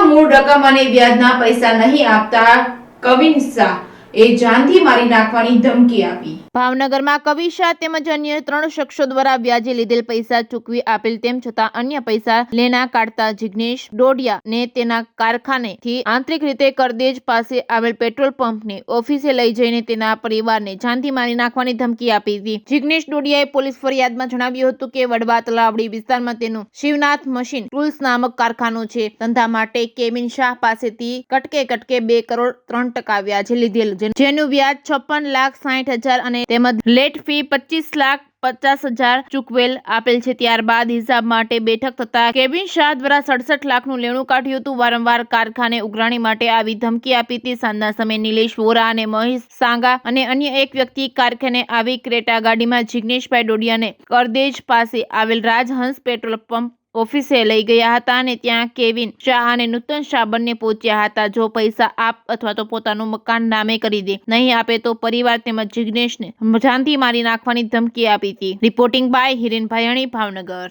મૂળ રકમ અને વ્યાજના પૈસા નહીં આપતા કવિન શાહ એ જાનથી મારી નાખવાની ધમકી આપી। ભાવનગરમાં કવિ શાહ તેમજ અન્ય 3 શખ્સો દ્વારા વ્યાજે લીધેલ પૈસા ચૂકવી આપેલ તેમ છતાં અન્ય પૈસા લેના કાઢતા જિગ્નેશ ડોડિયા ને તેના કારખાનેથી આંતરિક રીતે કરદેજ પાસે આવેલ પેટ્રોલ પંપની ઓફિસે લઈ જઈને તેના પરિવારને જાનથી મારી નાખવાની ધમકી આપી હતી। જિગ્નેશ ડોડિયાએ પોલીસ ફરિયાદમાં જણાવ્યું હતું કે વડવા તલાવડી વિસ્તારમાં તેનું શિવનાથ મશીન ટૂલ્સ નામક કારખાનું છે। ધંધા માટે કેવિન શાહ પાસેથી કટકે 2 કરોડ 3% વ્યાજે લીધેલ, જેનું વ્યાજ 56,60,000 અને તેમજ લેટ ફી 25,50,000 ચૂકવેલ આપેલ છે। ત્યારબાદ હિસાબ માટે બેઠક થતા કેવિન શાહ દ્વારા 67 લાખનું લેણું કાઢ્યું હતું। વારંવાર કારખાને ઉઘરાણી માટે આવી ધમકી આપી હતી। સાંજના સમયે નિલેશ વોરા અને મહેશ સાંગા અને અન્ય એક વ્યક્તિ કારખાને આવી ક્રેટા ગાડીમાં જિગ્નેશભાઈ ડોડિયાને કરદેજ પાસે આવેલ રાજહંસ પેટ્રોલ પંપ ઓફિસે લઈ ગયા હતા અને ત્યાં કેવિન શાહ અને નૂતન શાહ બંને પહોંચ્યા હતા। જો પૈસા આપ અથવા તો પોતાનું મકાન નામે કરી દે, નહીં આપે તો પરિવાર તેમજ જિગ્નેશને જાનથી મારી નાખવાની ધમકી આપી હતી। Reporting by Hiren Bhayani, Bhavnagar.